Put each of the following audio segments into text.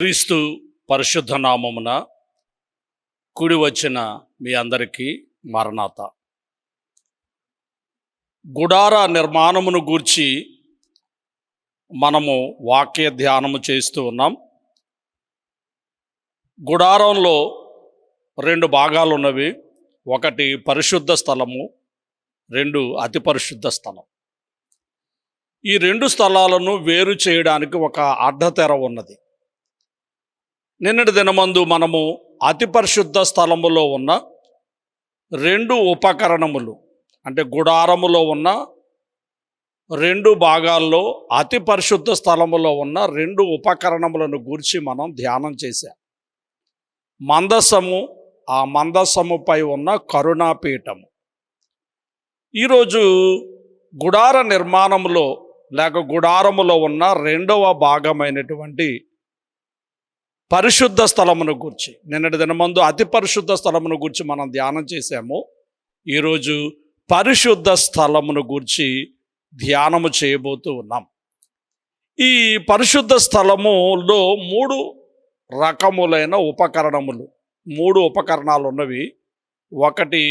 క్రీస్తు పరిశుద్ధ నామమున కూడి వచ్చిన మీ అందరికీ మరణాత. గుడార నిర్మాణమును గూర్చి మనము వాక్య ధ్యానము చేస్తూ ఉన్నాం. గుడారంలో రెండు భాగాలు ఉన్నవి. ఒకటి పరిశుద్ధ స్థలము, రెండు అతి పరిశుద్ధ స్థలం. ఈ రెండు స్థలాలను వేరు చేయడానికి ఒక అడ్డతెర ఉన్నది. నిన్నటి దినమందు మనము అతి పరిశుద్ధ స్థలములో ఉన్న రెండు ఉపకరణములు, అంటే గుడారములో ఉన్న రెండు భాగాల్లో అతి పరిశుద్ధ స్థలములో ఉన్న రెండు ఉపకరణములను గూర్చి మనం ధ్యానం చేశాం. మందసము, ఆ మందసముపై ఉన్న కరుణాపీఠము. ఈరోజు గుడార నిర్మాణములో లేక గుడారములో ఉన్న రెండవ భాగమైనటువంటి పరిశుద్ధ స్థలమును గూర్చి, నిన్నటి దినమందు అతి పరిశుద్ధ స్థలమును గూర్చి మనం ధ్యానం చేశాము. ఈరోజు పరిశుద్ధ స్థలమును గూర్చి ధ్యానము చేయబోతూ ఉన్నాం. ఈ పరిశుద్ధ స్థలములో మూడు రకములైన ఉపకరణములు, మూడు ఉపకరణాలు ఉన్నవి. ఒకటి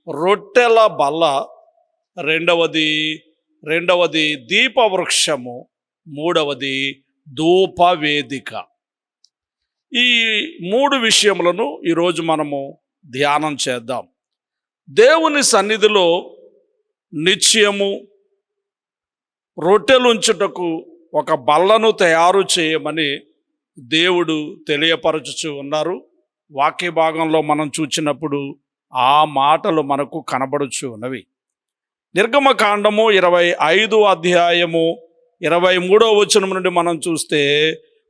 రొట్టెల బల్ల, రెండవది దీపవృక్షము, మూడవది ధూపవేదిక. ఈ మూడు విషయములను ఈరోజు మనము ధ్యానం చేద్దాం. దేవుని సన్నిధిలో నిత్యము రొట్టెలుంచుటకు ఒక బల్లను తయారు చేయమని దేవుడు తెలియపరచుచు ఉన్నారు. వాక్య భాగంలో మనం చూచినప్పుడు ఆ మాటలు మనకు కనబడుచు ఉన్నవి. నిర్గమకాండము 25 అధ్యాయము 23వ వచనం నుండి మనం చూస్తే,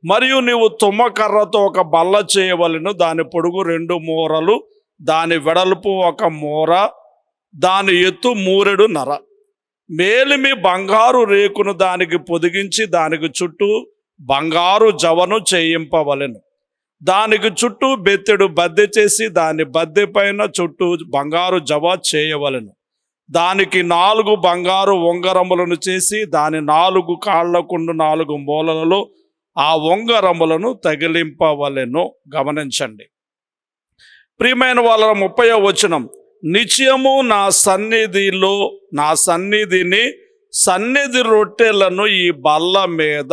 మరియు నీవు తుమ్మకర్రతో ఒక బల్ల చేయవలెను, దాని పొడుగు 2 మూరలు, దాని వెడల్పు 1 మూర, దాని ఎత్తు 3 నర. మేలిమి బంగారు రేకును దానికి పొదిగించి దానికి చుట్టూ బంగారు జవను చేయింపవలెను. దానికి చుట్టూ బెత్తెడు బద్దె చేసి దాని బద్దె పైన చుట్టూ బంగారు జవ చేయవలెను. దానికి 4 బంగారు ఉంగరములను చేసి దాని 4 కాళ్లకుండు 4 మూలలలో ఆ ఉంగరములను తగిలింపవలెను. గమనించండి ప్రియమైన వాళ్ళ 30వ వచనం, నిత్యము నా సన్నిధిని సన్నిధి రొట్టెలను ఈ బల్ల మీద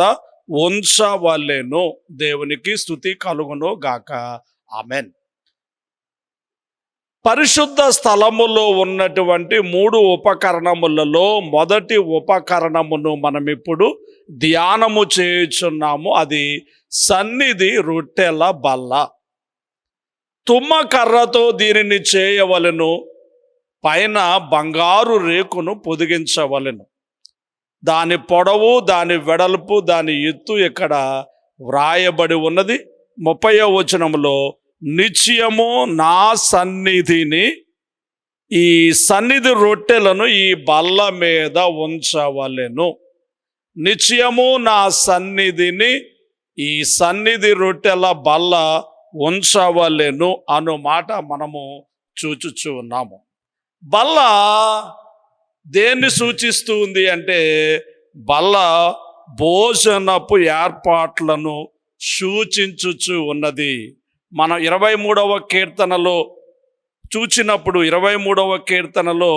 ఉంచవలెను. దేవునికి స్తుతి కలుగును గాక. ఆమెన్. పరిశుద్ధ స్థలములో ఉన్నటువంటి మూడు ఉపకరణములలో మొదటి ఉపకరణమును మనం ఇప్పుడు ధ్యానము చేయుచున్నాము. అది సన్నిధి రొట్టెల బల్ల. తుమ్మకర్రతో దీనిని చేయవలెను, పైన బంగారు రేకును పొదిగించవలెను. దాని పొడవు, దాని వెడల్పు, దాని ఎత్తు ఇక్కడ వ్రాయబడి ఉన్నది. 30వ వచనములో, నిత్యము నా సన్నిధిని, ఈ సన్నిధి రొట్టెలను ఈ బల్ల మీద ఉంచవలెను. నిత్యము నా సన్నిధిని ఈ సన్నిధి రొట్టెల బల్ల ఉంచవలెను అను మాట మనము చూచుచూ ఉన్నాము. బల్ల దేన్ని సూచిస్తూ ఉంది అంటే, బల్ల భోజనపు ఏర్పాట్లను సూచించుచు ఉన్నది. మనం 23వ కీర్తనలో చూచినప్పుడు 23వ కీర్తనలో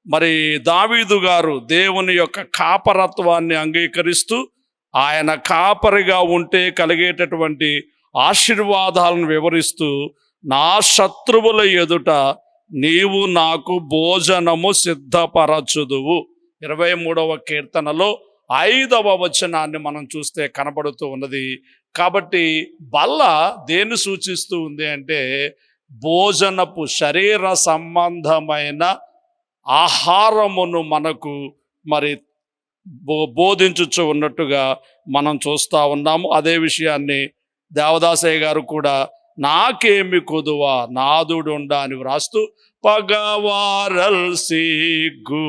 మరి దావీదు గారు దేవుని యొక్క కాపరత్వాన్ని అంగీకరిస్తూ ఆయన కాపరిగా ఉంటే కలిగేటటువంటి ఆశీర్వాదాలను వివరిస్తూ, నా శత్రువుల ఎదుట నీవు నాకు భోజనము సిద్ధపరచుదువు. 23వ కీర్తనలో 5వ వచనాన్ని మనం చూస్తే కనబడుతూ ఉన్నది. కాబట్టి బల్ల దేన్ని సూచిస్తూ ఉంది అంటే, భోజనపు శరీర సంబంధమైన ఆహారమును మనకు మరి బోధించుచు ఉన్నట్టుగా మనం చూస్తూ ఉన్నాము. అదే విషయాన్ని దేవదాసయ్య గారు కూడా నాకేమి కొదువా నాదుడుండా అని వ్రాస్తూ, పగవారల్ సిగ్గు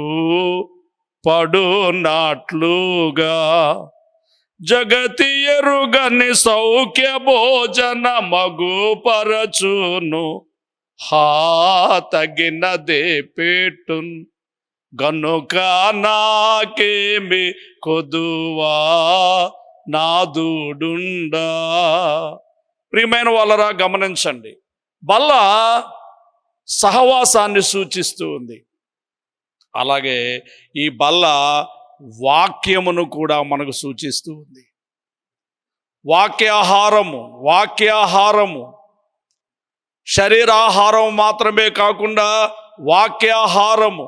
పడునట్లుగా జగతి ఎరుగని సౌఖ్య భోజన మగుపరచును, తగినదే పెట్టున్ గనుక నాకేమి కొదువా నాదుడుండా. ప్రియమైన వాళ్ళరా గమనించండి, బల్ల సహవాసాన్ని సూచిస్తూ ఉంది. అలాగే ఈ బల్ల వాక్యమును కూడా మనకు సూచిస్తూ ఉంది. వాక్యాహారము శరీరాహారం మాత్రమే కాకుండా వాక్యాహారము.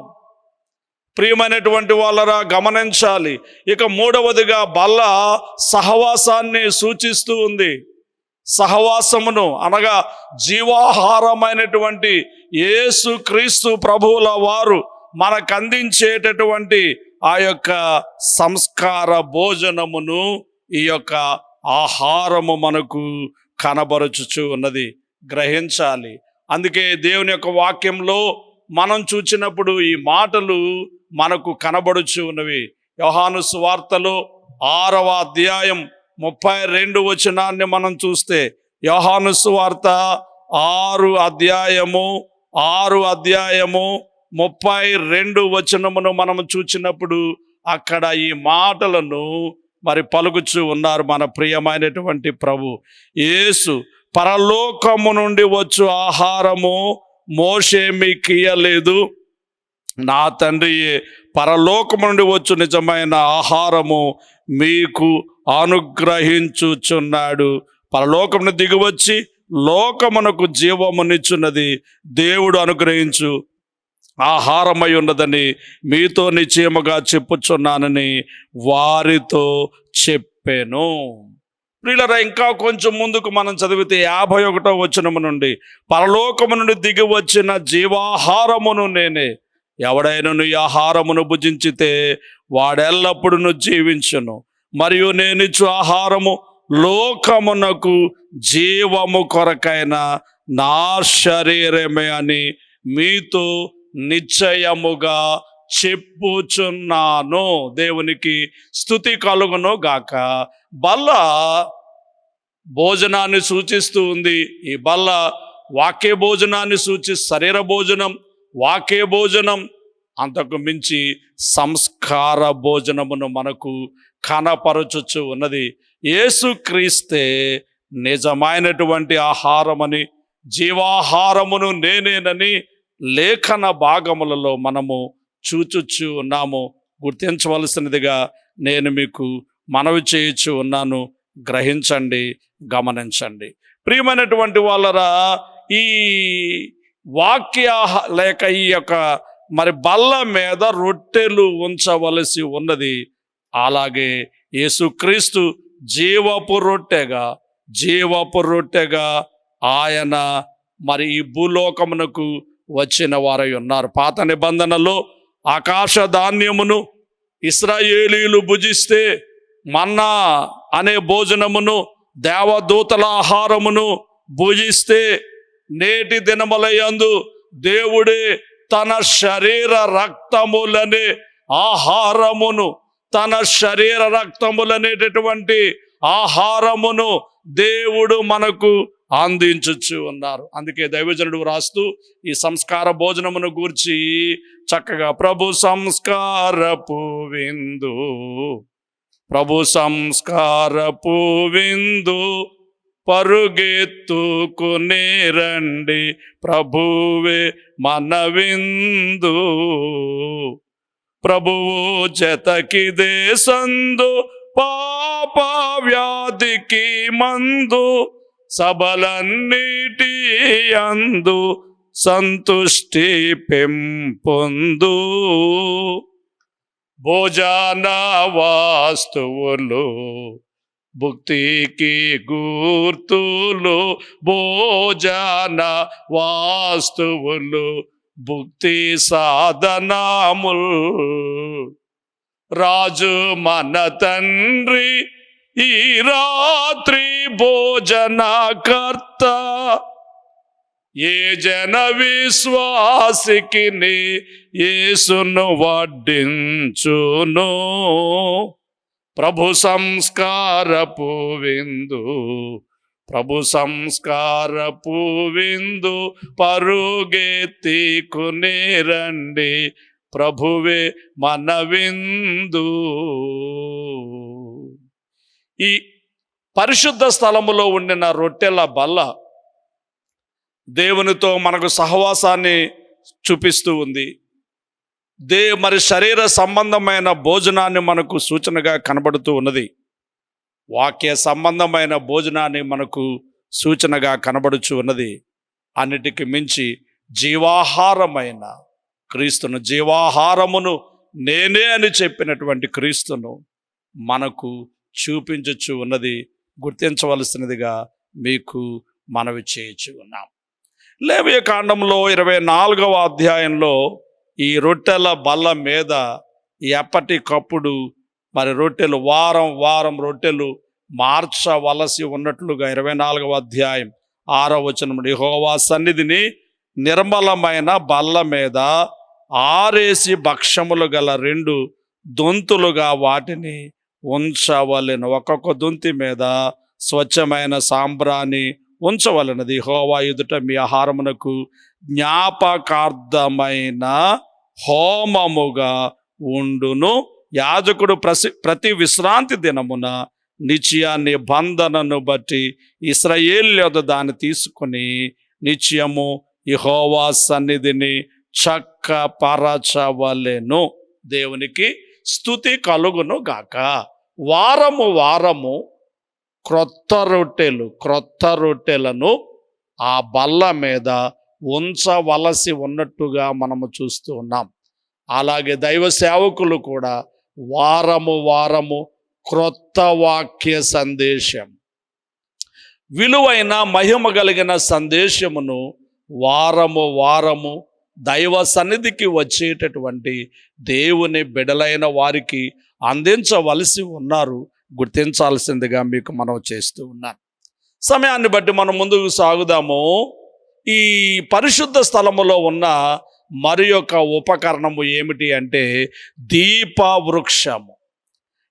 ప్రియమైనటువంటి వాళ్ళరా గమనించాలి. ఇక మూడవదిగా బల్ల సహవాసాన్ని సూచిస్తూ ఉంది. సహవాసమును అనగా జీవాహారమైనటువంటి యేసు క్రీస్తు ప్రభువుల వారు మనకు అందించేటటువంటి ఆ యొక్క సంస్కార భోజనమును ఈ యొక్క ఆహారము మనకు కనబరుచుచు ఉన్నది, గ్రహించాలి. అందుకే దేవుని యొక్క వాక్యంలో మనం చూచినప్పుడు ఈ మాటలు మనకు కనబడుచు ఉన్నవి. యోహాను సువార్తలో 6వ అధ్యాయం 32 వచనాన్ని మనం చూస్తే, యోహాను సువార్త 6 అధ్యాయము 32 వచనమును మనం చూచినప్పుడు అక్కడ ఈ మాటలను మరి పలుకుచూ ఉన్నారు మన ప్రియమైనటువంటి ప్రభు యేసు. పరలోకము నుండి వచ్చు ఆహారము మోషే మీకు ఇయ్యలేదు, నా తండ్రి పరలోకము నుండి వచ్చు నిజమైన ఆహారము మీకు అనుగ్రహించుచున్నాడు. పరలోకమును దిగివచ్చి లోకమునకు జీవమునిచ్చున్నది దేవుడు అనుగ్రహించు ఆహారమై ఉన్నదని మీతో నిశ్చయముగా చెప్పుచున్నానని వారితో చెప్పాను. ప్రియులరా, ఇంకా కొంచెం ముందుకు మనం చదివితే 51వ వచనము నుండి, పరలోకము నుండి దిగి వచ్చిన జీవాహారమును నేనే, ఎవడైనను ఈ ఆహారమును భుజించితే వాడెల్లప్పుడూ జీవించును, మరియు నేనిచ్చు ఆహారము లోకమునకు జీవము కొరకైన నా శరీరమే అని మీతో నిశ్చయముగా చెప్పుచున్నాను. దేవునికి స్తుతి కలుగును గాక. బల్ల భోజనాన్ని సూచిస్తూ ఉంది. ఈ బల్ల వాక్య భోజనాన్ని శరీర భోజనం, వాక్య భోజనం, అంతకు మించి సంస్కార భోజనమును మనకు కనపరచుచు ఉన్నది. యేసుక్రీస్తే నిజమైనటువంటి ఆహారమని, జీవాహారమును నేనేనని లేఖన భాగములలో మనము చూచుచు ఉన్నాము. గుర్తించవలసినదిగా నేను మీకు మనవి చేయుచు ఉన్నాను. గ్రహించండి, గమనించండి. ప్రియమైనటువంటి వాళ్ళరా, ఈ వాక్య లేక ఈ యొక్క మరి బల్ల మీద రొట్టెలు ఉంచవలసి ఉన్నది. అలాగే యేసుక్రీస్తు జీవపు రొట్టెగా ఆయన మరి ఈ భూలోకమునకు వచ్చిన వారై ఉన్నారు. పాత నిబంధనలో ఆకాశ ధాన్యమును ఇశ్రాయేలీయులు భుజిస్తే, మన్నా అనే భోజనమును, దేవదూతల ఆహారమును భుజిస్తే, నేటి దినములయందు దేవుడే తన శరీర రక్తములనే ఆహారమును, తన శరీర రక్తములనేటటువంటి ఆహారమును దేవుడు మనకు అందించుచు ఉన్నారు. అందుకే దైవజనుడు రాస్తూ ఈ సంస్కార భోజనమును గూర్చి చక్కగా, ప్రభు సంస్కారపు విందు పరుగెత్తుకునే రండి, ప్రభువే మన విందు, ప్రభువు జతకిదే సందు, పాప వ్యాధికి మందు, సబలన్నిటి అందు సంతుష్టి పెంపొందు, భోజన వాస్తువులు భుక్తికి గుర్తులు, భోజన వాస్తువులు భుక్తి సాధనముల్, రాజు మన తండ్రి ఈ రాత్రి భోజనకర్త, ఏ జన విశ్వాసికి యేసును వడ్డించును, ప్రభు సంస్కారపు విందు పరుగెత్తుకునే రండి, ప్రభువే మన విందు. ఈ పరిశుద్ధ స్థలములో ఉండిన రొట్టెల బల్ల దేవునితో మనకు సహవాసాన్ని చూపిస్తూ ఉంది. మరి శరీర సంబంధమైన భోజనాన్ని మనకు సూచనగా కనబడుతూ ఉన్నది. వాక్య సంబంధమైన భోజనాన్ని మనకు సూచనగా కనబడుచు ఉన్నది. అన్నిటికి మించి జీవాహారమైన క్రీస్తును, జీవాహారమును నేనే అని చెప్పినటువంటి క్రీస్తును మనకు చూపించచ్చు ఉన్నది. గుర్తించవలసినదిగా మీకు మనవి చేయొచ్చు ఉన్నాం. లేవియ కాండంలో 24వ అధ్యాయంలో ఈ రొట్టెల బల్ల మీద ఎప్పటికప్పుడు మరి రొట్టెలు వారం రొట్టెలు మార్చవలసి ఉన్నట్లుగా 24వ అధ్యాయం 6వ వచనం, యెహోవా సన్నిధిని నిర్మలమైన బల్ల మీద ఆరేసి భక్ష్యములు గల 2 దొంతులుగా వాటిని ఉంచవలెను. ఒక్కొక్క దొంతి మీద స్వచ్ఛమైన సాంబ్రాణి ఉంచవలెనది. యెహోవా ఎదుట మీ ఆహారమునకు జ్ఞాపకార్థమైన హోమముగా ఉండును. యాజకుడు ప్రతి విశ్రాంతి దినమున నిత్య నిబంధనను బట్టి ఇశ్రాయేలు దాన్ని తీసుకుని నిత్యము యెహోవా సన్నిధిని చక్కపరచవలెను. దేవునికి స్తుతి కలుగును గాక. వారము క్రొత్త రొట్టెలను ఆ బల్ల మీద ఉంచవలసి ఉన్నట్టుగా మనము చూస్తూ ఉన్నాం. అలాగే దైవ సేవకులు కూడా వారము క్రొత్త వాక్య సందేశం, విలువైన మహిమ కలిగిన సందేశమును వారము దైవ సన్నిధికి వచ్చేటటువంటి దేవుని బిడలైన వారికి అందించవలసి ఉన్నారు. గుర్తించాల్సిందిగా మీకు మనం చేస్తూ ఉన్నాను. సమయాన్ని బట్టి మనం ముందుకు సాగుదాము. ఈ పరిశుద్ధ స్థలములో ఉన్న మరి యొక్క ఉపకరణము ఏమిటి అంటే దీపవృక్షము.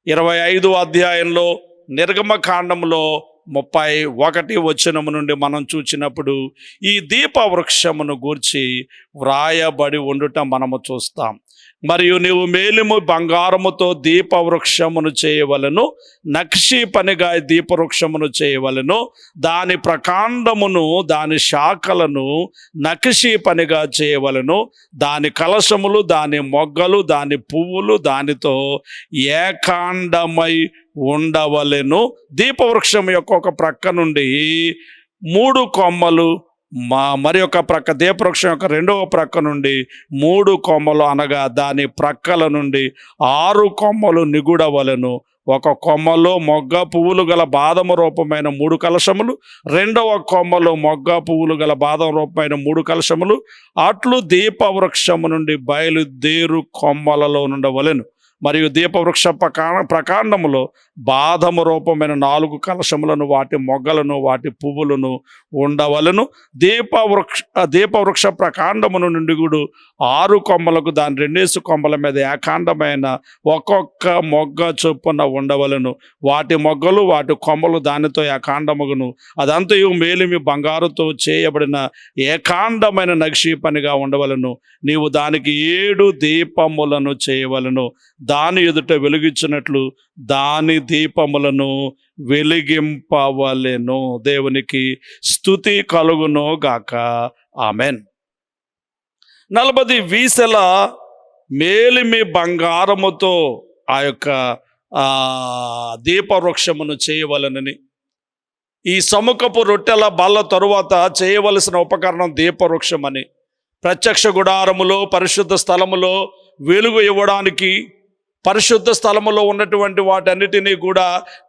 25వ అధ్యాయంలో నిర్గమకాండంలో 31 వచనము నుండి మనం చూచినప్పుడు ఈ దీపవృక్షమును గూర్చి వ్రాయబడి ఉండటం మనము చూస్తాం. మరియు నీవు మేలిము బంగారముతో దీపవృక్షమును చేయవలెను, నక్షి పనిగా దీపవృక్షమును చేయవలెను. దాని ప్రకాండమును దాని శాఖలను నక్షి పనిగా చేయవలెను. దాని కలశములు, దాని మొగ్గలు, దాని పువ్వులు దానితో ఏకాండమై ఉండవలెను. దీపవృక్షం యొక్క ఒక ప్రక్క నుండి 3 కొమ్మలు, మరి ఒక ప్రక్క దీపవృక్షం యొక్క 2వ ప్రక్క నుండి 3 కొమ్మలు అనగా దాని ప్రక్కల నుండి 6 కొమ్మలు నిగుడవలెను. ఒక కొమ్మలో మొగ్గ పువ్వులు గల బాదము రూపమైన 3 కలశములు, 2వ కొమ్మలో మొగ్గ పువ్వులు గల బాదం రూపమైన 3 కలశములు అట్లు దీపవృక్షము నుండి బయలుదేరు కొమ్మలలో నుండవలెను. మరియు దీపవృక్ష ప్రకాండములో బాదము రూపమైన 4 కలశములను, వాటి మొగ్గలను, వాటి పువ్వులను ఉండవలను. దీపవృక్ష ప్రకాండమును నుండి కూడా 6 కొమ్మలకు దాని 2 కొమ్మల మీద ఏకాండమైన ఒక్కొక్క మొగ్గ చొప్పున ఉండవలను. వాటి మొగ్గలు, వాటి కొమ్మలు దానితో ఏకాండముగును. అదంతయు మేలిమి బంగారుతో చేయబడిన ఏకాండమైన నక్షి పనిగా ఉండవలను. నీవు దానికి 7 దీపములను చేయవలను. దాని ఎదుట వెలిగించినట్లు దాని దీపములను వెలిగింపవలెను. దేవునికి స్తుతి కలుగును గాక. ఆమెన్. 40 వీసెల మేలిమి బంగారముతో ఆ యొక్క దీపవృక్షమును చేయవలనని, ఈ సముఖపు రొట్టెల బల్ల తరువాత చేయవలసిన ఉపకరణం దీపవృక్షమని, ప్రత్యక్ష గుడారములో పరిశుద్ధ స్థలములో వెలుగు ఇవ్వడానికి, పరిశుద్ధ స్థలములో ఉన్నటువంటి వాటన్నిటినీ కూడా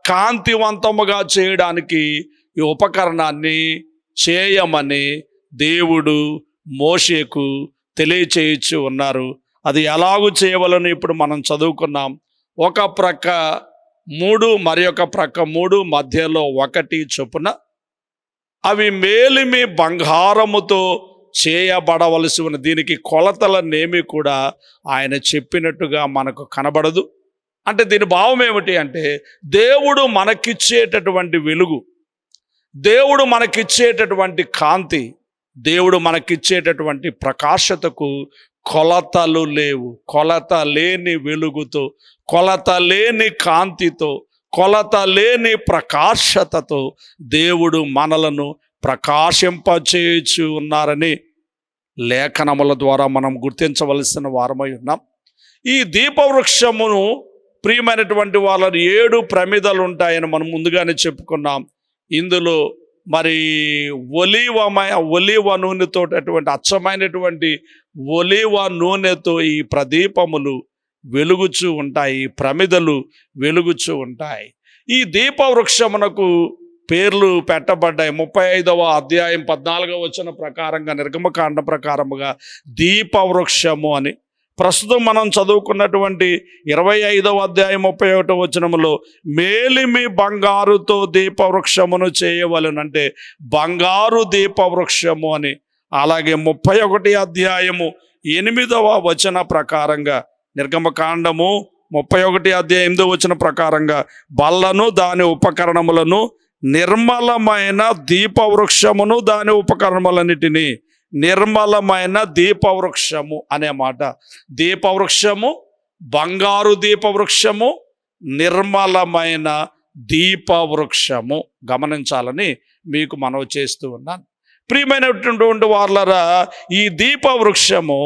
కాంతివంతముగా చేయడానికి ఈ ఉపకరణాన్ని చేయమని దేవుడు మోషేకు తెలియచేయచ్చు ఉన్నారు. అది ఎలాగూ చేయవలని ఇప్పుడు మనం చదువుకున్నాం. ఒక ప్రక్క 3, మరి ఒక ప్రక్క 3, మధ్యలో 1 చొప్పున అవి మేలిమి బంగారముతో చేయబడవలసి ఉన్న. దీనికి కొలతలనేమి కూడా ఆయన చెప్పినట్టుగా మనకు కనబడదు. అంటే దీని భావం ఏమిటి అంటే దేవుడు మనకిచ్చేటటువంటి వెలుగు, దేవుడు మనకిచ్చేటటువంటి కాంతి, దేవుడు మనకిచ్చేటటువంటి ప్రకాశతకు కొలతలు లేవు. కొలత లేని వెలుగుతో, కొలత లేని కాంతితో, కొలత లేని ప్రకాశతతో దేవుడు మనలను ప్రకాశింపచేయచ్చు ఉన్నారని లేఖనముల ద్వారా మనం గుర్తించవలసిన వారమై ఉన్నాం. ఈ దీపవృక్షమును ప్రియమైనటువంటి వాళ్ళ 7 ప్రమిదలు ఉంటాయని మనం ముందుగానే చెప్పుకున్నాం. ఇందులో మరి ఒలీవ నూనెతో అచ్చమైనటువంటి ఒలీవ నూనెతో ఈ ప్రదీపములు వెలుగుచూ ఉంటాయి, ప్రమిదలు వెలుగుచూ ఉంటాయి. ఈ దీపవృక్షమునకు పేర్లు పెట్టబడ్డాయి. 35వ అధ్యాయం 14వ వచనం ప్రకారంగా, నిర్గమకాండ ప్రకారముగా దీపవృక్షము అని. ప్రస్తుతం మనం చదువుకున్నటువంటి 25వ అధ్యాయం 31వ వచనములో మేలిమి బంగారుతో దీపవృక్షమును చేయవలెనంటే బంగారు దీపవృక్షము అని. అలాగే 31 అధ్యాయము 8వ వచన ప్రకారంగా, నిర్గమకాండము 31 అధ్యాయం 8వ వచన ప్రకారంగా బల్లను దాని ఉపకరణములను, నిర్మలమైన దీపవృక్షమును దాని ఉపకరణములన్నిటినీ, నిర్మలమైన దీపవృక్షము అనే మాట. దీపవృక్షము, బంగారు దీపవృక్షము, నిర్మలమైన దీపవృక్షము గమనించాలని మీకు మనవి చేస్తూ ఉన్నాను. ప్రియమైనటువంటి వారలారా, ఈ దీపవృక్షము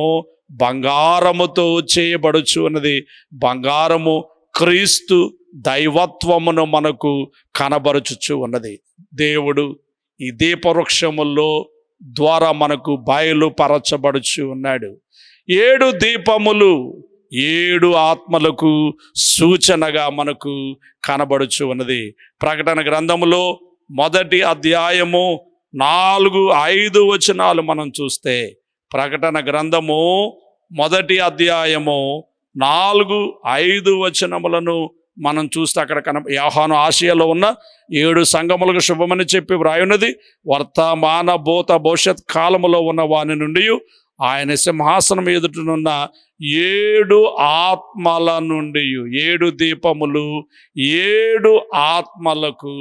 బంగారముతో చేయబడుచు ఉన్నది. బంగారము క్రీస్తు దైవత్వమును మనకు కనబరుచుచు ఉన్నది. దేవుడు ఈ దీపవృక్షముల్లో ద్వారా మనకు బయలుపరచబడుచు ఉన్నాడు. 7 దీపములు 7 ఆత్మలకు సూచనగా మనకు కనబడుచు ఉన్నది. ప్రకటన గ్రంథములో 1వ అధ్యాయము 4-5 వచనాలు మనం చూస్తే, ప్రకటన గ్రంథము 1వ అధ్యాయము 4-5 వచనములను మనం చూస్తే అక్కడ యోహాను ఆసియాలో ఉన్న 7 సంఘములకు శుభమని చెప్పి వ్రాయున్నది. వర్తమాన భూత భవిష్యత్ కాలములో ఉన్న వాని నుండి ఆయన సింహాసనం ఎదుటనున్న 7 ఆత్మల నుండి 7 దీపములు 7 ఆత్మలకు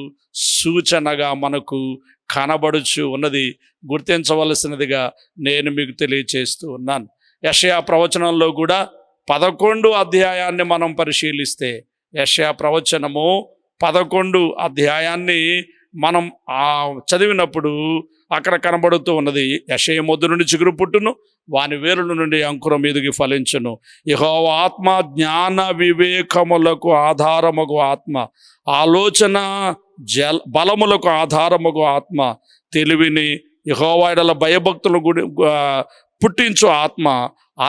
సూచనగా మనకు కనబడుచు ఉన్నది. గుర్తించవలసినదిగా నేను మీకు తెలియచేస్తూ ఉన్నాను. యెషయా ప్రవచనంలో కూడా 11 అధ్యాయాన్ని మనం పరిశీలిస్తే, యెషయా ప్రవచనము 11 అధ్యాయాన్ని మనం చదివినప్పుడు అక్కడ కనబడుతూ ఉన్నది. యెషయా మొద్దు నుండి చిగురు పుట్టును, వాని వేరుల నుండి అంకురం ఎదిగి ఫలించును. యెహోవా ఆత్మ జ్ఞాన వివేకములకు ఆధారముగు ఆత్మ, ఆలోచన బలములకు ఆధారముగు ఆత్మ, తెలివిని యెహోవా యెడల భయభక్తులు పుట్టించు ఆత్మ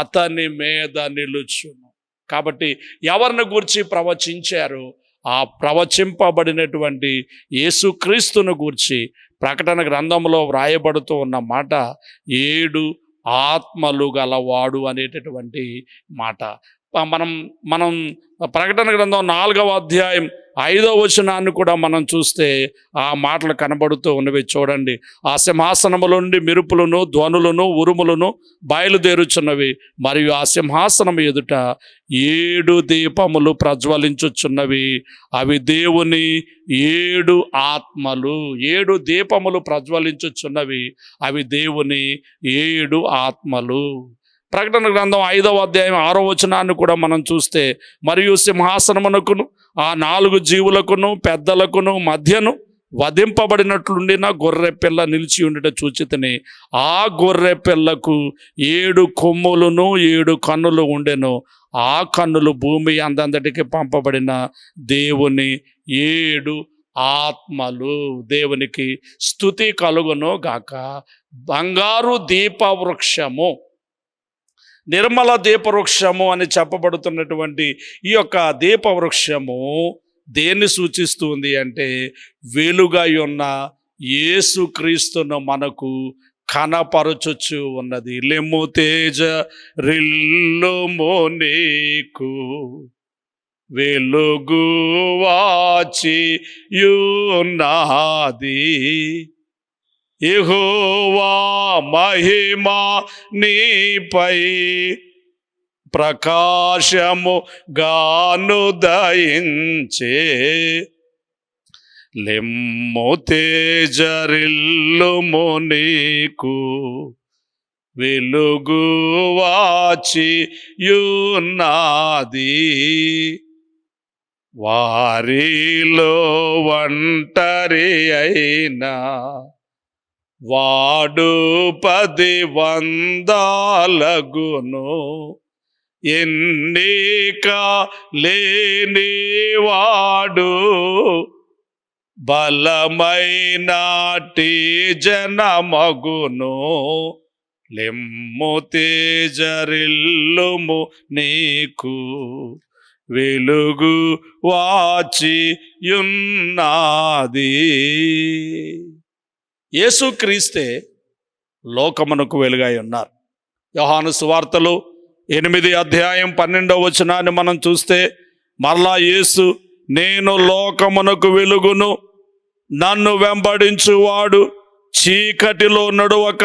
అతని మీద నిలుచును. కాబట్టి ఎవరిని గూర్చి ప్రవచించారో ఆ ప్రవచింపబడినటువంటి యేసుక్రీస్తును గూర్చి ప్రకటన గ్రంథంలో వ్రాయబడుతూ ఉన్న మాట 7 ఆత్మలు గలవాడు అనేటటువంటి మాట. మనం ప్రకటన గ్రంథం 4వ అధ్యాయం 5వ వచనాన్ని కూడా మనం చూస్తే ఆ మాటలు కనబడుతూ ఉన్నవి. చూడండి, ఆ సింహాసనముల నుండి మెరుపులను, ధ్వనులను, ఉరుములను బయలుదేరుచున్నవి. మరియు ఆ సింహాసనం ఎదుట 7 దీపములు ప్రజ్వలించుచున్నవి. అవి దేవుని 7 ఆత్మలు. 7 దీపములు ప్రజ్వలించుచున్నవి. అవి దేవుని 7 ఆత్మలు. ప్రకటన గ్రంథం 5వ అధ్యాయం 6వ వచనాన్ని కూడా మనం చూస్తే, మరియు సింహాసనమునకును ఆ 4 జీవులకును పెద్దలకును మధ్యను వధింపబడినట్లుండిన గొర్రె పిల్ల నిలిచి ఉండట చూచితిని. ఆ గొర్రె పిల్లకు 7 కొమ్ములను 7 కన్నులు ఉండెను. ఆ కన్నులు భూమి అందంతటికి పంపబడిన దేవుని 7 ఆత్మలు. దేవునికి స్తుతి కలుగును గాక. బంగారు దీపవృక్షము, నిర్మల దీపవృక్షము అని చెప్పబడుతున్నటువంటి ఈ యొక్క దీపవృక్షము దేన్ని సూచిస్తుంది అంటే, వెలుగై ఉన్న యేసుక్రీస్తును మనకు కనపరచుచు ఉన్నది. లెమ్ము తేజ రిల్లుము నీకు వెలుగు వాచి యున్నాది. యెహోవా మహిమా నీపై ప్రకాశము గాను దయించే. లెమ్ము తేజరిల్లుము నీకు వెలుగు వాచి యున్నాది. వారిలో ఒంటరి అయినా వాడు 10 వందలగును. ఎన్నిక లేని వాడు బలమైనాటి జనమగును. లెమ్ము తేజరిల్లుము నీకు వెలుగు వాచియున్నది. యేసుక్రీస్తే లోకమునకు వెలుగై ఉన్నారు. యోహాను సువార్తలు 8 అధ్యాయం 12వ వచనాన్ని మనం చూస్తే మరలా యేసు, నేను లోకమునకు వెలుగును, నన్ను వెంబడించువాడు చీకటిలో నడువక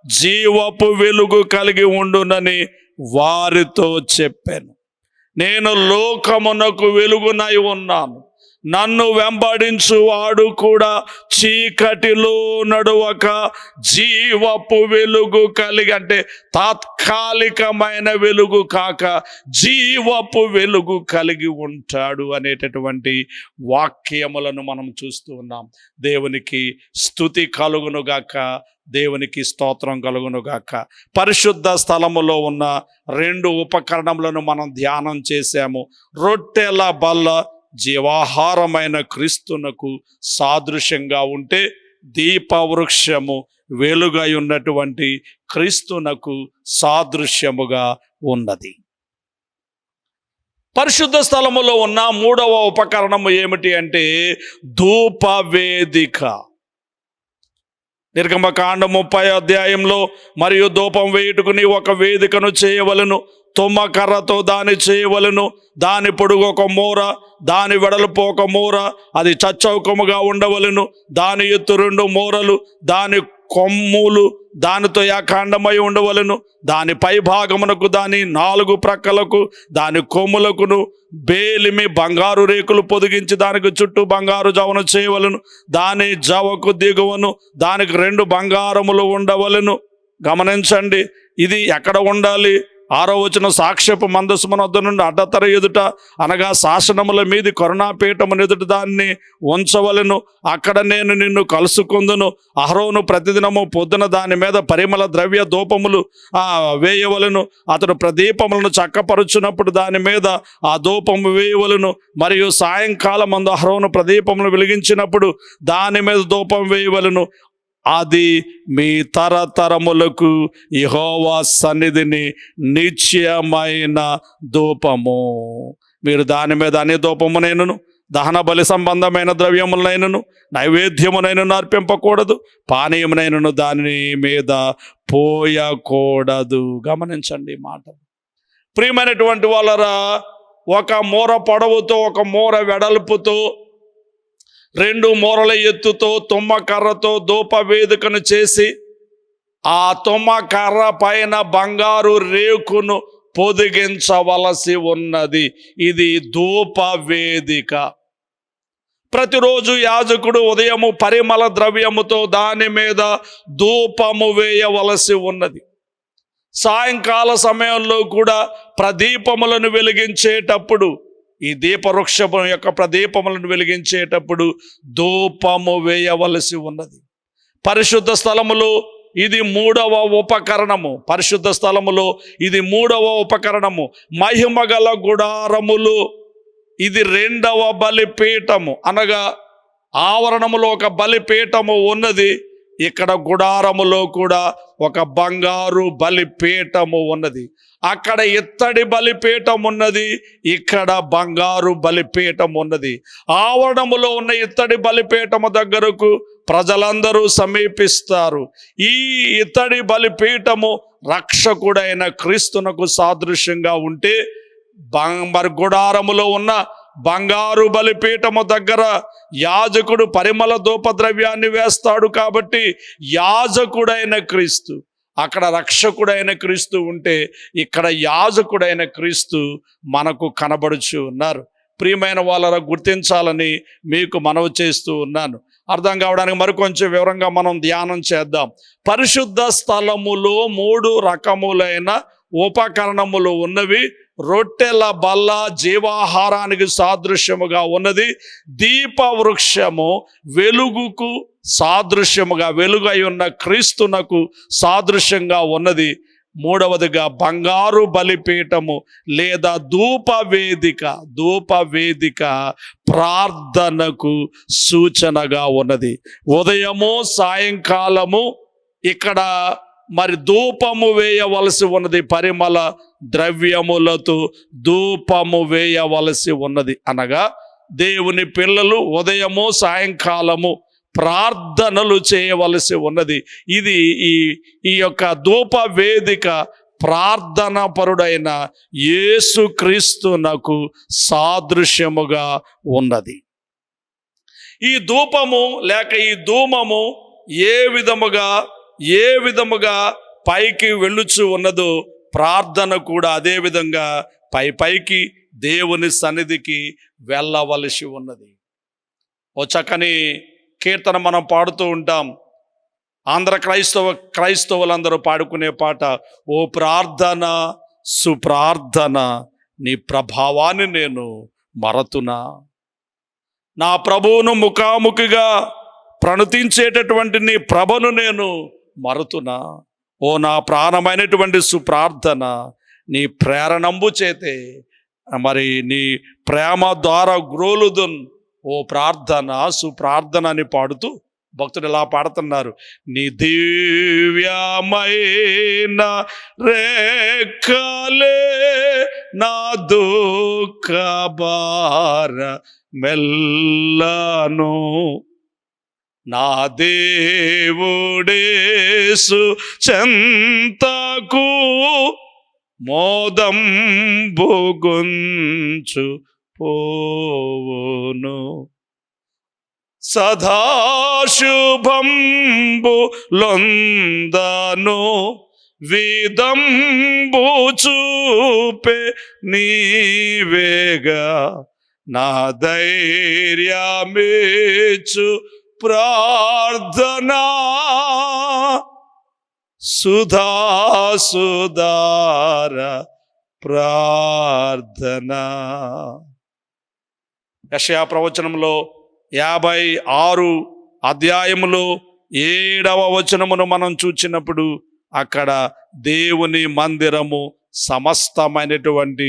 జీవపు వెలుగు కలిగి ఉండునని వారితో చెప్పాను. నేను లోకమునకు వెలుగునై ఉన్నాను, నన్ను వెంబడించువాడు కూడా చీకటిలో నడువక జీవపు వెలుగు కలిగి, అంటే తాత్కాలికమైన వెలుగు కాక జీవపు వెలుగు కలిగి ఉంటాడు అనేటటువంటి వాక్యములను మనం చూస్తూ ఉన్నాం. దేవునికి స్తుతి కలుగునుగాక, దేవునికి స్తోత్రం కలుగునుగాక. పరిశుద్ధ స్థలములో ఉన్న 2 ఉపకరణములను మనం ధ్యానం చేశాము. రొట్టెల బల్ల జీవాహారమైన క్రీస్తునకు సాదృశ్యంగా ఉంటే, దీపవృక్షము వెలుగై ఉన్నటువంటి క్రీస్తునకు సాదృశ్యముగా ఉన్నది. పరిశుద్ధ స్థలములో ఉన్న 3వ ఉపకరణము ఏమిటి అంటే ధూపవేదిక. నిర్గమకాండం 30 అధ్యాయంలో, మరియు ధూపం వేయుటకు నీ ఒక వేదికను చేయవలను, తుమ్మకర్రతో దాన్ని చేయవలను. దాని పొడుగు 1 మూర, దాని వెడల్పు 1 మూర, అది చచ్చౌకముగా ఉండవలను. దాని ఎత్తు 2 మూరలు, దాని కొమ్ములు దానితో ఏకాండమై ఉండవలను. దాని పై భాగమునకు, దాని 4 ప్రక్కలకు, దాని కొమ్ములకును బేలిమి బంగారు రేకులు పొదిగించి దానికి చుట్టూ బంగారు జవను చేయవలను. దాని జవకు దిగువను దానికి 2 బంగారములు ఉండవలను. గమనించండి, ఇది ఎక్కడ ఉండాలి? 6వ వచనం, సాక్ష్యపు మందసమున వద్ద నుండి అడ్డతర ఎదుట, అనగా శాసనముల మీది కరుణాపీఠమును ఎదుట దాన్ని ఉంచవలను. అక్కడ నేను నిన్ను కలుసుకుందును. అహరోను ప్రతిదినము పొద్దున దాని మీద పరిమళ ద్రవ్య ధూపములు వేయవలను. అతడు ప్రదీపములను చక్కపరుచున్నప్పుడు దాని మీద ఆ ధూపము వేయవలను. మరియు సాయంకాలం మందు అహరోను ప్రదీపములు వెలిగించినప్పుడు దాని మీద ధూపం వేయవలను. అది మీ తరతరములకు యెహోవా సన్నిధిని నిత్యమైన ధూపము. మీరు దాని మీద అన్ని ధూపమునైనను దహన బలి సంబంధమైన ద్రవ్యములైనను నైవేద్యమునైనను అర్పింపకూడదు, పానీయమునైనను దాని మీద పోయకూడదు. గమనించండి ఈ మాట. ప్రియమైనటువంటి వాళ్ళరా, 1 మూర పొడవుతో 1 మూర వెడల్పుతో 2 మూరల ఎత్తుతో తుమ్మకర్రతో ధూపవేదికను చేసి, ఆ తుమ్మకర్ర పైన బంగారు రేకును పొదిగించవలసి ఉన్నది. ఇది ధూపవేదిక. ప్రతిరోజు యాజకుడు ఉదయము పరిమళ ద్రవ్యముతో దాని మీద ధూపము వేయవలసి ఉన్నది. సాయంకాల సమయంలో కూడా ప్రదీపములను వెలిగించేటప్పుడు, ఈ దీపవృక్షము యొక్క ప్రదీపములను వెలిగించేటప్పుడు ధూపము వేయవలసి ఉన్నది. పరిశుద్ధ స్థలములో ఇది 3వ ఉపకరణము. పరిశుద్ధ స్థలములో ఇది 3వ ఉపకరణము. మహిమగల గుడారములు ఇది 2వ బలిపీఠము, అనగా ఆవరణములో 1 బలిపీఠము ఉన్నది. ఇక్కడ గుడారములో కూడా 1 బంగారు బలిపీఠము ఉన్నది. అక్కడ ఇత్తడి బలిపీఠం ఉన్నది, ఇక్కడ బంగారు బలిపీఠం ఉన్నది. ఆవరణములో ఉన్న ఇత్తడి బలిపీఠము దగ్గరకు ప్రజలందరూ సమీపిస్తారు. ఈ ఇత్తడి బలిపీఠము రక్షకుడైన క్రీస్తునకు సాదృశ్యంగా ఉంటే, గుడారములో ఉన్న బంగారు బలిపీఠము దగ్గర యాజకుడు పరిమళ ధూపద్రవ్యాన్ని వేస్తాడు. కాబట్టి యాజకుడైన క్రీస్తు, అక్కడ రక్షకుడైన క్రీస్తు ఉంటే, ఇక్కడ యాజకుడైన క్రీస్తు మనకు కనబడుచు ఉన్నారు. ప్రియమైన వాళ్ళరా, గుర్తించాలని మీకు మనవి చేస్తూ ఉన్నాను. అర్థం కావడానికి మరికొంచెం వివరంగా మనం ధ్యానం చేద్దాం. పరిశుద్ధ స్థలములో 3 రకములైన ఉపకరణములు ఉన్నవి. రొట్టెల బల్ల జీవాహారానికి సాదృశ్యముగా ఉన్నది. దీపవృక్షము వెలుగుకు సాదృశ్యముగా, వెలుగై ఉన్న క్రీస్తునకు సాదృశ్యంగా ఉన్నది. మూడవదిగా బంగారు బలిపీఠము లేదా ధూపవేదిక ప్రార్థనకు సూచనగా ఉన్నది. ఉదయము సాయంకాలము ఇక్కడ మరి ధూపము వేయవలసి ఉన్నది, పరిమళ ద్రవ్యములతో ధూపము వేయవలసి ఉన్నది. అనగా దేవుని పిల్లలు ఉదయము సాయంకాలము ప్రార్థనలు చేయవలసి ఉన్నది. ఇది ఈ యొక్క ధూప వేదిక ప్రార్థన పరుడైన యేసుక్రీస్తునకు సాదృశ్యముగా ఉన్నది. ఈ ధూపము లేక ఈ ధూమము ఏ విధముగా పైకి వెళ్ళుచు ఉన్నదో ప్రార్థన కూడా అదే విధంగా పైకి దేవుని సన్నిధికి వెళ్ళవలసి ఉన్నది. ఓ చక్కని కీర్తన మనం పాడుతూ ఉంటాం. ఆంధ్ర క్రైస్తవులందరూ పాడుకునే పాట, ఓ ప్రార్థన సుప్రార్థన నీ ప్రభావాన్ని నేను మరతునా, నా ప్రభువును ముఖాముఖిగా ప్రణుతించేటటువంటి నీ ప్రభను నేను మరతునా. ఓ నా ప్రాణమైనటువంటి సుప్రార్థన నీ ప్రేరణంబు చేతే మరి నీ ప్రేమ ద్వారా గ్రోలుదున్. ఓ ప్రార్థన సుప్రార్థన అని పాడుతూ భక్తుడు ఇలా పాడుతున్నారు. నీ దివ్యమైన రేఖలే నా దుఃఖ భార మెల్లను, నా దేవుడేసు చెంతకు మోదంబుగుంచు పోవును. సదాశుభంబు లొందను విదంబు చూపే నీవేగా, నా ధైర్యమేచు ప్రార్థనా సుధార ప్రార్థన. యెషయా ప్రవచనంలో 56 అధ్యాయములో 7వ వచనమును మనం చూచినప్పుడు అక్కడ దేవుని మందిరము సమస్తమైనటువంటి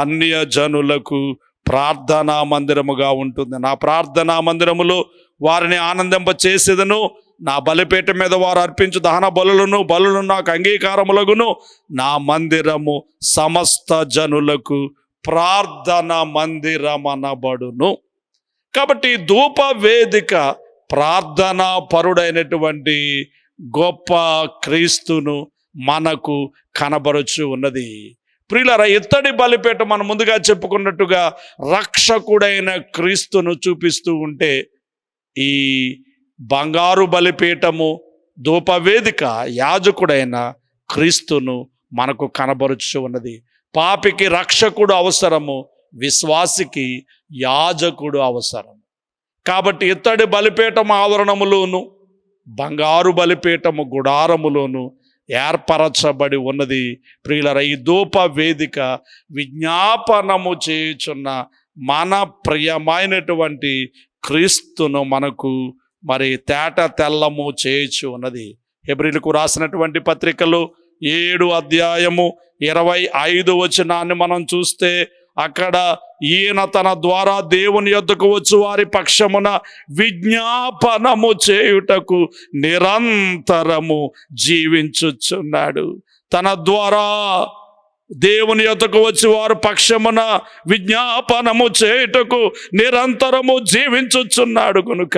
అన్య జనులకు ప్రార్థనా మందిరముగా ఉంటుంది. నా ప్రార్థనా మందిరములో వారిని ఆనందింప చేసేదను, నా బలిపీఠం మీద వారు అర్పించు దహన బలులను నాకు అంగీకారములగును. నా మందిరము సమస్త జనులకు ప్రార్థన మందిరమనబడును. కాబట్టి ధూప వేదిక ప్రార్థనా పరుడైనటువంటి గొప్ప క్రీస్తును మనకు కనబరుచు ఉన్నది. ప్రియులారా, ఇత్తడి బలిపీఠం మనం ముందుగా చెప్పుకున్నట్టుగా రక్షకుడైన క్రీస్తును చూపిస్తూ ఉంటే, ఈ బంగారు బలిపీఠము ధూపవేదిక యాజకుడైన క్రీస్తును మనకు కనబరుచు ఉన్నది. పాపికి రక్షకుడు అవసరము, విశ్వాసికి యాజకుడు అవసరం. కాబట్టి ఇత్తడి బలిపీఠము ఆవరణములోను బంగారు బలిపీఠము గుడారములోను ఏర్పరచబడి ఉన్నది. ప్రియులరా, ఈ ధూప వేదిక విజ్ఞాపనము చేయుచున్న మన ప్రియమైనటువంటి క్రీస్తును మనకు మరి తేట తెల్లము చేయుచు ఉన్నది. హెబ్రీయులకు రాసినటువంటి పత్రికలో 7 అధ్యాయము 25 వచనాన్ని మనం చూస్తే అక్కడ ఈయన తన ద్వారా దేవుని యొద్దకు వచ్చు వారి పక్షమున విజ్ఞాపనము చేయుటకు నిరంతరము జీవించుచున్నాడు. తన ద్వారా దేవుని యొద్దకు వచ్చి వారు పక్షమున విజ్ఞాపనము చేయుటకు నిరంతరము జీవించుచున్నాడు కనుక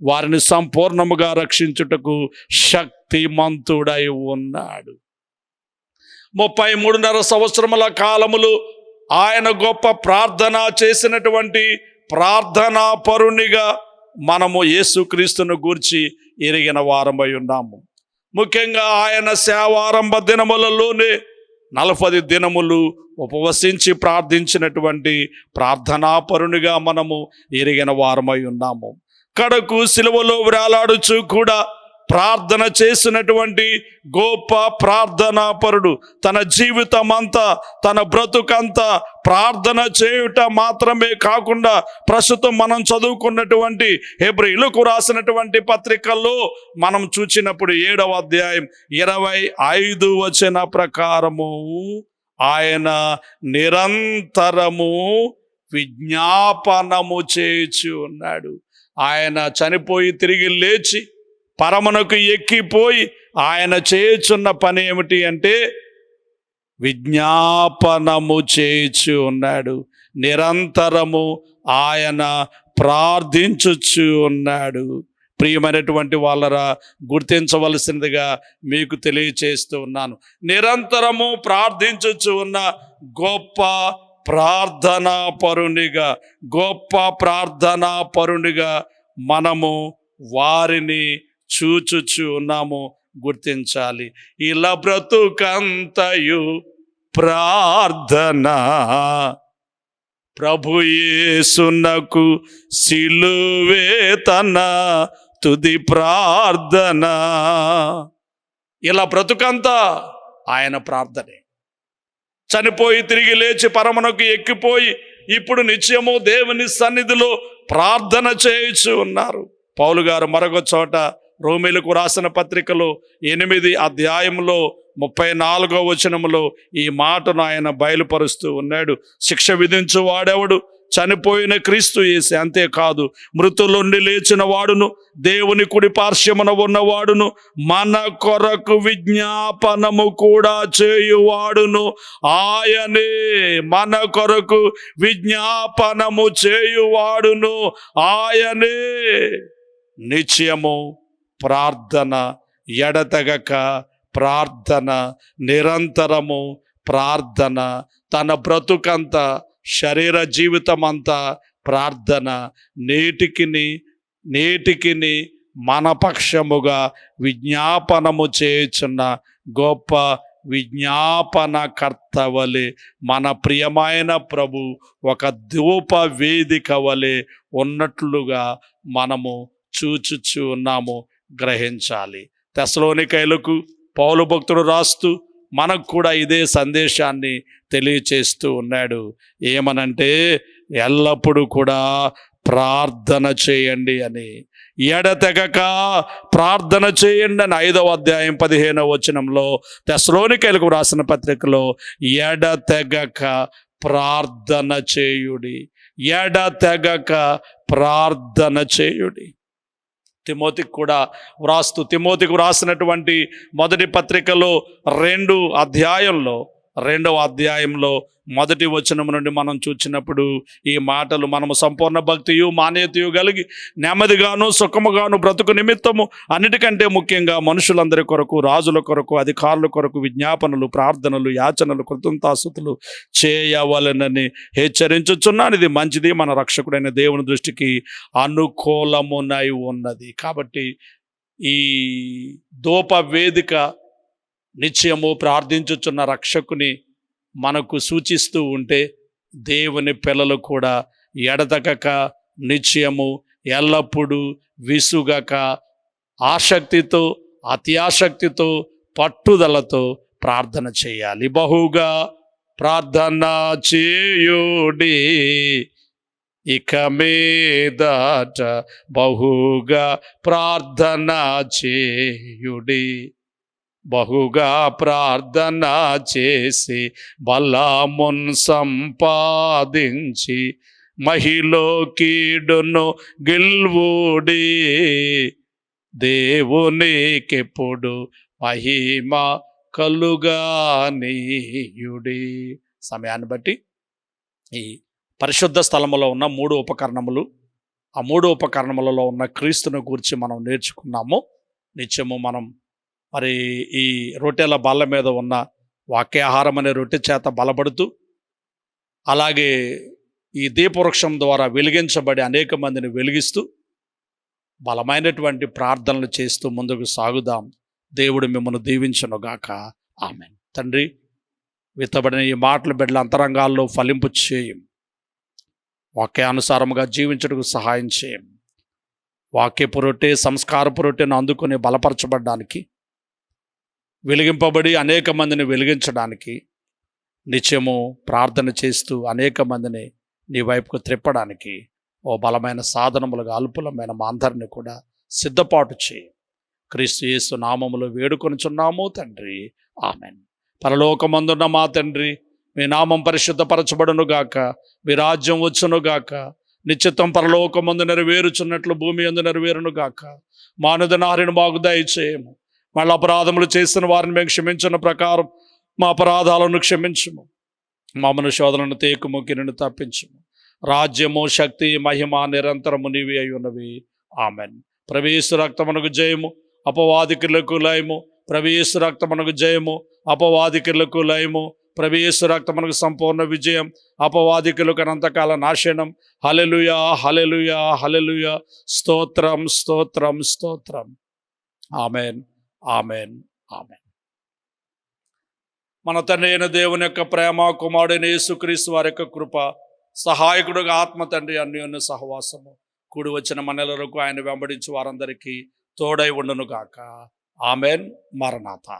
వారిని సంపూర్ణముగా రక్షించుటకు శక్తిమంతుడై ఉన్నాడు. 33.5 సంవత్సరముల కాలములు ఆయన గొప్ప ప్రార్థన చేసినటువంటి ప్రార్థనా పరునిగా మనము యేసుక్రీస్తును గూర్చి ఎరిగిన వారమై ఉన్నాము. ముఖ్యంగా ఆయన సేవారంభ దినములలోనే 40 దినములు ఉపవసించి ప్రార్థించినటువంటి ప్రార్థనా పరునిగా మనము ఎరిగిన వారమై ఉన్నాము. కడకు సిలువలో వేలాడుచు కూడా ప్రార్థన చేసినటువంటి గొప్ప ప్రార్థనాపరుడు. తన జీవితం అంతా, తన బ్రతుకంతా ప్రార్థన చేయుట మాత్రమే కాకుండా ప్రస్తుతం మనం చదువుకున్నటువంటి హెబ్రీయులకు రాసినటువంటి పత్రికల్లో మనం చూచినప్పుడు 7వ అధ్యాయం 25 వచన ప్రకారము ఆయన నిరంతరము విజ్ఞాపనము చేయుచు ఉన్నాడు. ఆయన చనిపోయి తిరిగి లేచి పరమునకు ఎక్కిపోయి ఆయన చేయుచున్న పని ఏమిటి అంటే విజ్ఞాపనము చేయుచు ఉన్నాడు. నిరంతరము ఆయన ప్రార్థించుచు ఉన్నాడు. ప్రియమైనటువంటి వాళ్ళరా, గుర్తించవలసినదిగా మీకు తెలియచేస్తూ ఉన్నాను, నిరంతరము ప్రార్థించుచు ఉన్న గొప్ప ప్రార్థనా పరునిగా మనము వారిని చూచుచు ఉన్నాము. గుర్తించాలి. ఇలా బ్రతుకంతయు ప్రార్థన, ప్రభు యేసునకు సిలువే తన తుది ప్రార్థన. ఇలా బ్రతుకంతా ఆయన ప్రార్థనే. చనిపోయి తిరిగి లేచి పరమునకు ఎక్కిపోయి ఇప్పుడు నిత్యము దేవుని సన్నిధిలో ప్రార్థన చేయుచు ఉన్నారు. పౌలు గారు మరొక చోట రోమీయులకు రాసిన పత్రికలో 8వ అధ్యాయంలో 34వ వచనములో ఈ మాటను ఆయన బయలుపరుస్తూ ఉన్నాడు. శిక్ష విధించు వాడెవడు? చనిపోయిన క్రీస్తు యేసే. అంతేకాదు, మృతులుండి లేచిన వాడును, దేవుని కుడి పార్శ్వమున ఉన్నవాడును, మన కొరకు విజ్ఞాపనము కూడా చేయువాడును ఆయనే. మన కొరకు విజ్ఞాపనము చేయువాడును ఆయనే. నిత్యము ప్రార్థన, ఎడతెగక ప్రార్థన, నిరంతరము ప్రార్థన, తన బ్రతుకంతా, శరీర జీవితం అంతా ప్రార్థన. నేటికిని మన పక్షముగా విజ్ఞాపనము చేయుచున్న గొప్ప విజ్ఞాపన కర్తవలే మన ప్రియమైన ప్రభు ఒక ధూప వేదిక వలె ఉన్నట్లుగా మనము చూచుచు ఉన్నాము. గ్రహించాలి. తెస్సలోనికైలకు పౌలు భక్తుడు రాస్తూ మనకు కూడా ఇదే సందేశాన్ని తెలియచేస్తూ ఉన్నాడు. ఏమనంటే ఎల్లప్పుడూ కూడా ప్రార్థన చేయండి అని, ఎడతెగక ప్రార్థన చేయండి అని 5వ అధ్యాయం 15వ వచనంలో తెస్సలోనికైలకు రాసిన పత్రికలో ఎడతెగక ప్రార్థన చేయుడి, ఎడతెగక ప్రార్థన చేయుడి. తిమోతికి రాసినటువంటి మొదటి పత్రికలో 2వ అధ్యాయంలో 1వ వచనం నుండి మనం చూచినప్పుడు ఈ మాటలు, మనము సంపూర్ణ భక్తియు మాన్యతయు కలిగి నెమ్మదిగాను సుఖముగాను బ్రతుకు నిమిత్తము అన్నిటికంటే ముఖ్యంగా మనుషులందరి కొరకు, రాజుల కొరకు, అధికారుల కొరకు విజ్ఞాపనలు, ప్రార్థనలు, యాచనలు, కృతజ్ఞతాస్తుతులు చేయవలెనని హెచ్చరించుచున్నాను. ఇది మంచిది, మన రక్షకుడైన దేవుని దృష్టికి అనుకూలమునై ఉన్నది. కాబట్టి ఈ ధూప వేదిక నిత్యము ప్రార్థించుచున్న రక్షకుని మనకు సూచిస్తూ ఉంటే, దేవుని పిల్లలు కూడా ఎడతెగక నిత్యము ఎల్లప్పుడూ విసుగక ఆసక్తితో, అత్యాసక్తితో, పట్టుదలతో ప్రార్థన చేయాలి. బహుగా ప్రార్థన చేయుడి, ఇక మీదట బహుగా ప్రార్థన చేయుడి. బహుగా ప్రార్థన చేసి బలమున్ సంపాదించి మహిలో కీడును గెల్వుడి. దేవునికెప్పుడు మహిమ కలుగానీయుడి. సమయాన్ని బట్టి ఈ పరిశుద్ధ స్థలములో ఉన్న 3 ఉపకరణములు, ఆ 3 ఉపకరణములలో ఉన్న క్రీస్తుని గురించి మనం నేర్చుకున్నాము. నిత్యము మనం మరి ఈ రొట్టెల బల్ల మీద ఉన్న వాక్యాహారం అనే రొట్టె చేత బలపడుతూ, అలాగే ఈ దీపవృక్షం ద్వారా వెలిగించబడి అనేక మందిని వెలిగిస్తూ బలమైనటువంటి ప్రార్థనలు చేస్తూ ముందుకు సాగుదాం. దేవుడు మిమ్మల్ని దీవించునుగాక. ఆమేన్. తండ్రి, విత్తబడిన ఈ మాటలు బిడ్డల అంతరంగాల్లో ఫలింపు చేయం, వాక్యానుసారముగా జీవించుటకు సహాయం చేయం. వాక్యపు రొట్టె, సంస్కారపు రొట్టెను అందుకొని బలపరచబడడానికి, వెలిగింపబడి అనేక మందిని వెలిగించడానికి, నిత్యము ప్రార్థన చేస్తూ అనేక మందిని నీ వైపుకు త్రిప్పడానికి ఓ బలమైన సాధనములుగా అల్పులమైన మా అందరిని కూడా సిద్ధపాటు చేయి. క్రీస్తు యేసు నామములో వేడుకొనుచున్నాము తండ్రి, ఆమెన్. పరలోకమందున్న మా తండ్రి, మీ నామం పరిశుద్ధపరచబడును గాక, మీ రాజ్యం వచ్చును గాక, నిశ్చితం పరలోకమందు నెరవేరుచున్నట్లు భూమి యందు నెరవేరును గాక. మా అనుదినాహారమును మాకు దయచేయము. మళ్ళీ అపరాధములు చేసిన వారిని మేము క్షమించిన ప్రకారం మా అపరాధాలను క్షమించుము. మమ్మను శోధనను తేకుము, కిరీను తప్పించుము. రాజ్యము, శక్తి, మహిమ నిరంతరము నీవే అయి ఉన్నవి. ఆమెన్. ప్రవేశ రక్తమునకు జయము, అపవాదికులకు లయము. ప్రవేశ రక్తమునకు జయము, అపవాదికులకు లయము. ప్రవేశ రక్తమునకు సంపూర్ణ విజయం, అపవాదికులకు అనంతకాల నాశనం. హల్లెలూయా, హల్లెలూయా, హల్లెలూయా. స్తోత్రం, స్తోత్రం, స్తోత్రం. Amen, amen, amen. మన తండ్రి అయిన దేవుని యొక్క ప్రేమ, కుమారుడైన యేసుక్రీస్తు వారి యొక్క కృప, సహాయకుడుగా ఆత్మ తండ్రి అన్యోన్య సహవాసము కూడి వచ్చిన మనలకు ఆయన వెంబడించి వారందరికీ తోడై ఉండును గాక. ఆమెన్. మరణాత.